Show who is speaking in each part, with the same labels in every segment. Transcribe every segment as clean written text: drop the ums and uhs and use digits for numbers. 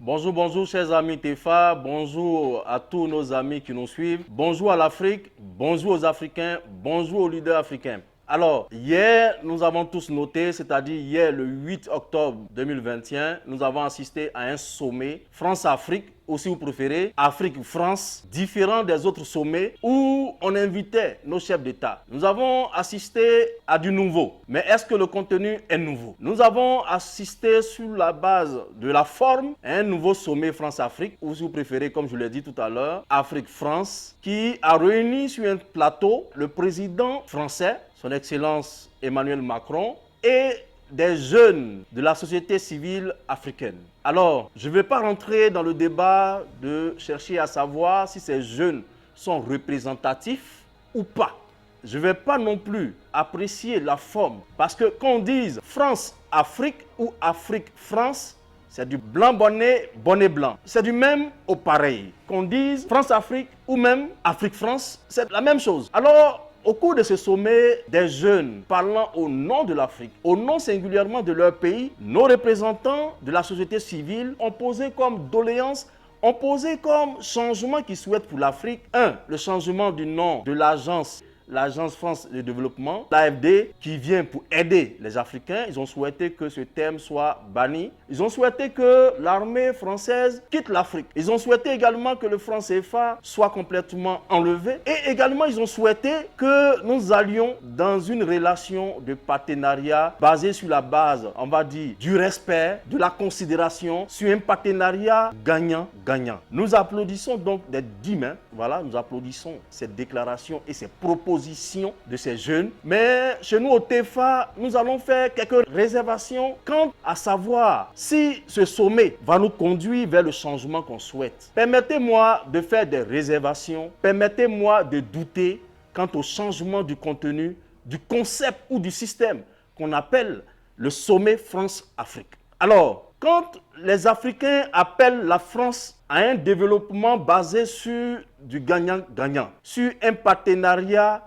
Speaker 1: Bonjour, bonjour chers amis TEFA, bonjour à tous nos amis qui nous suivent, bonjour à l'Afrique, bonjour aux Africains, bonjour aux leaders africains. Alors, hier, nous avons tous noté, c'est-à-dire hier, le 8 octobre 2021, nous avons assisté à un sommet France-Afrique, ou si vous préférez, Afrique-France, différent des autres sommets où on invitait nos chefs d'État. Nous avons assisté à du nouveau, mais est-ce que le contenu est nouveau? Nous avons assisté sur la base de la forme à un nouveau sommet France-Afrique, ou si vous préférez, comme je l'ai dit tout à l'heure, Afrique-France, qui a réuni sur un plateau le président français, son Excellence Emmanuel Macron, et des jeunes de la société civile africaine. Alors, je ne vais pas rentrer dans le débat de chercher à savoir si ces jeunes sont représentatifs ou pas. Je ne vais pas non plus apprécier la forme, parce que qu'on dise France-Afrique ou Afrique-France, c'est du blanc bonnet, bonnet blanc. C'est du même au pareil. Qu'on dise France-Afrique ou même Afrique-France, c'est la même chose. Alors, au cours de ce sommet, des jeunes parlant au nom de l'Afrique, au nom singulièrement de leur pays, nos représentants de la société civile ont posé comme doléance, ont posé comme changement qu'ils souhaitent pour l'Afrique. Le changement du nom de l'agence France de développement, l'AFD, qui vient pour aider les Africains. Ils ont souhaité que ce terme soit banni. Ils ont souhaité que l'armée française quitte l'Afrique. Ils ont souhaité également que le franc CFA soit complètement enlevé. Et également, ils ont souhaité que nous allions dans une relation de partenariat basée sur la base, on va dire, du respect, de la considération, sur un partenariat gagnant-gagnant. Nous applaudissons donc des 10 mains. Voilà, nous applaudissons cette déclaration et ces propositions de ces jeunes. Mais chez nous au TEFA, nous allons faire quelques réservations quant à savoir si ce sommet va nous conduire vers le changement qu'on souhaite. Permettez-moi de faire des réservations, permettez-moi de douter quant au changement du contenu, du concept ou du système qu'on appelle le sommet France-Afrique. Alors, quand les Africains appellent la France à un développement basé sur du gagnant-gagnant, sur un partenariat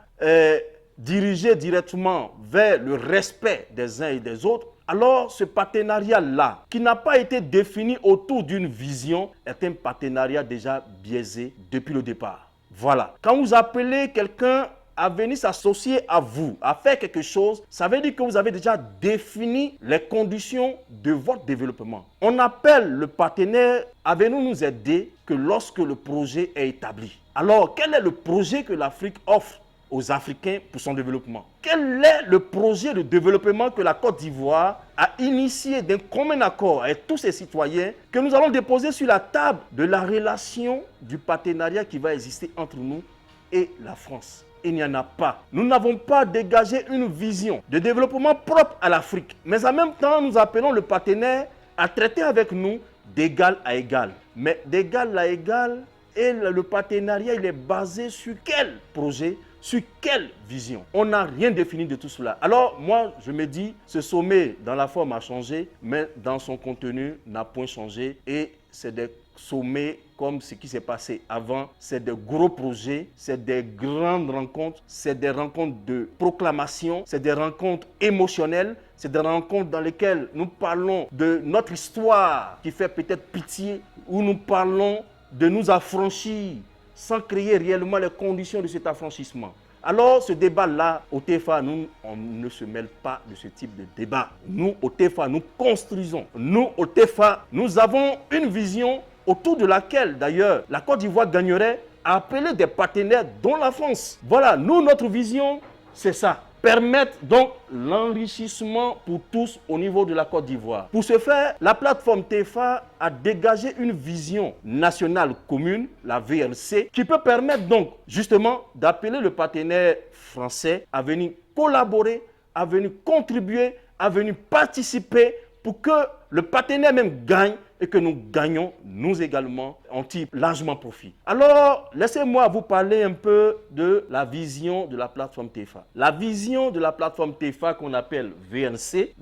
Speaker 1: dirigé directement vers le respect des uns et des autres, alors ce partenariat-là, qui n'a pas été défini autour d'une vision, est un partenariat déjà biaisé depuis le départ. Voilà. Quand vous appelez quelqu'un à venir s'associer à vous, à faire quelque chose, ça veut dire que vous avez déjà défini les conditions de votre développement. On appelle le partenaire à venir nous aider que lorsque le projet est établi. Alors, quel est le projet que l'Afrique offre aux Africains pour son développement? Quel est le projet de développement que la Côte d'Ivoire a initié d'un commun accord avec tous ses citoyens que nous allons déposer sur la table de la relation du partenariat qui va exister entre nous et la France? Il n'y en a pas. Nous n'avons pas dégagé une vision de développement propre à l'Afrique. Mais en même temps, nous appelons le partenaire à traiter avec nous d'égal à égal. Mais d'égal à égal, et le partenariat, il est basé sur quel projet, sur quelle vision? On n'a rien défini de tout cela. Alors, moi, je me dis, ce sommet, dans la forme, a changé, mais dans son contenu, n'a point changé. Et c'est des sommets comme ce qui s'est passé avant. C'est des gros projets, c'est des grandes rencontres, c'est des rencontres de proclamation, c'est des rencontres émotionnelles, c'est des rencontres dans lesquelles nous parlons de notre histoire qui fait peut-être pitié, où nous parlons de nous affranchir sans créer réellement les conditions de cet affranchissement. Alors, ce débat-là, au TEFA, nous, on ne se mêle pas de ce type de débat. Nous, au TEFA, nous construisons. Nous, au TEFA, nous avons une vision autour de laquelle, d'ailleurs, la Côte d'Ivoire gagnerait à appeler des partenaires, dont la France. Voilà, nous, notre vision, c'est ça. Permettre donc l'enrichissement pour tous au niveau de la Côte d'Ivoire. Pour ce faire, la plateforme TEFA a dégagé une vision nationale commune, la VLC, qui peut permettre donc justement d'appeler le partenaire français à venir collaborer, à venir contribuer, à venir participer pour que le partenaire même gagne et que nous gagnons, nous également, en tire largement profit. Alors, laissez-moi vous parler un peu de la vision de la plateforme TEFA. La vision de la plateforme TEFA qu'on appelle VNC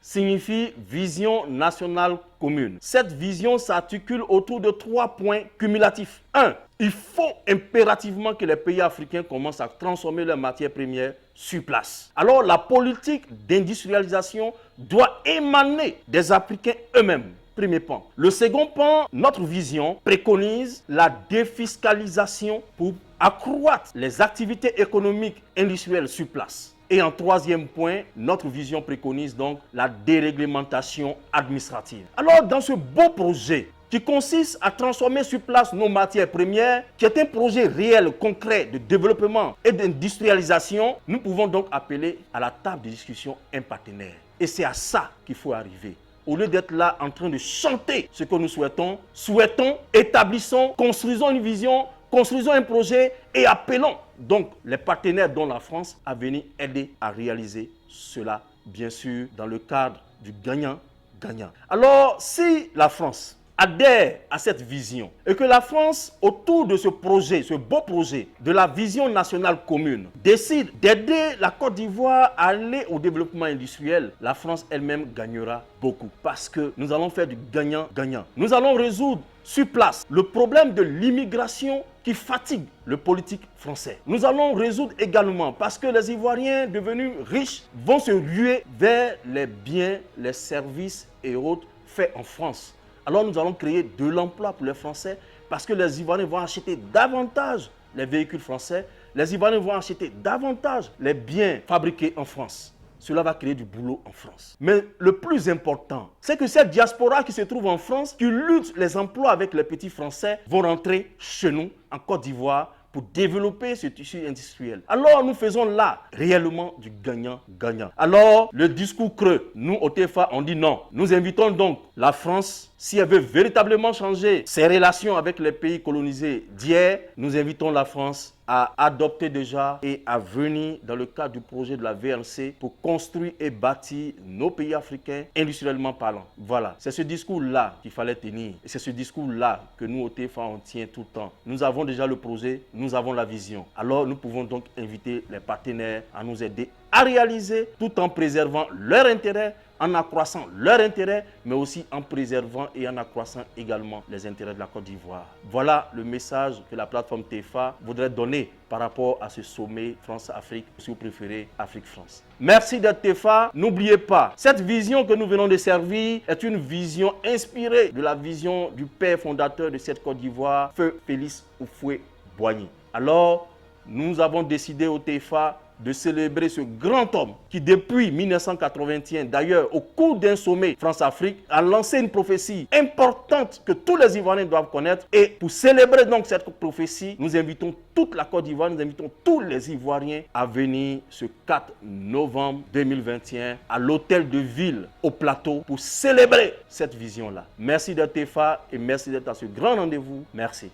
Speaker 1: signifie Vision nationale commune. Cette vision s'articule autour de 3 points cumulatifs. 1. Il faut impérativement que les pays africains commencent à transformer leurs matières premières sur place. Alors la politique d'industrialisation doit émaner des Africains eux-mêmes. Premier pan. Le second pan, notre vision préconise la défiscalisation pour accroître les activités économiques industrielles sur place. Et en troisième point, notre vision préconise donc la déréglementation administrative. Alors, dans ce beau projet qui consiste à transformer sur place nos matières premières, qui est un projet réel, concret de développement et d'industrialisation, nous pouvons donc appeler à la table de discussion un partenaire. Et c'est à ça qu'il faut arriver. Au lieu d'être là en train de chanter ce que nous souhaitons, établissons, construisons une vision, construisons un projet et appelons donc les partenaires dont la France à venir aider à réaliser cela, bien sûr, dans le cadre du gagnant-gagnant. Alors, si la France adhère à cette vision et que la France, autour de ce projet, ce beau projet de la vision nationale commune, décide d'aider la Côte d'Ivoire à aller au développement industriel, la France elle-même gagnera beaucoup parce que nous allons faire du gagnant-gagnant. Nous allons résoudre sur place le problème de l'immigration qui fatigue le politique français. Nous allons résoudre également parce que les Ivoiriens devenus riches vont se ruer vers les biens, les services et autres faits en France. Alors nous allons créer de l'emploi pour les Français parce que les Ivoiriens vont acheter davantage les véhicules français, les Ivoiriens vont acheter davantage les biens fabriqués en France. Cela va créer du boulot en France. Mais le plus important, c'est que cette diaspora qui se trouve en France, qui lutte les emplois avec les petits Français, vont rentrer chez nous, en Côte d'Ivoire, pour développer ce tissu industriel. Alors nous faisons là réellement du gagnant-gagnant. Alors le discours creux, nous au TFA on dit non. Nous invitons donc la France, si elle veut véritablement changer ses relations avec les pays colonisés d'hier, nous invitons la France à adopter déjà et à venir dans le cadre du projet de la VLC pour construire et bâtir nos pays africains industriellement parlant. Voilà, c'est ce discours-là qu'il fallait tenir. Et c'est ce discours-là que nous au TFA on tient tout le temps. Nous avons déjà le projet, nous avons la vision. Alors nous pouvons donc inviter les partenaires à nous aider à réaliser tout en préservant leur intérêt, en accroissant leur intérêt, mais aussi en préservant et en accroissant également les intérêts de la Côte d'Ivoire. Voilà le message que la plateforme TFA voudrait donner par rapport à ce sommet France-Afrique, si vous préférez Afrique-France. Merci d'être TFA. N'oubliez pas, cette vision que nous venons de servir est une vision inspirée de la vision du père fondateur de cette Côte d'Ivoire, Feu Félix Houphouët-Boigny. Alors, nous avons décidé au TFA de célébrer ce grand homme qui depuis 1981, d'ailleurs au cours d'un sommet France-Afrique, a lancé une prophétie importante que tous les Ivoiriens doivent connaître. Et pour célébrer donc cette prophétie, nous invitons toute la Côte d'Ivoire, nous invitons tous les Ivoiriens à venir ce 4 novembre 2021 à l'hôtel de ville au Plateau pour célébrer cette vision-là. Merci d'être TFA et merci d'être à ce grand rendez-vous. Merci.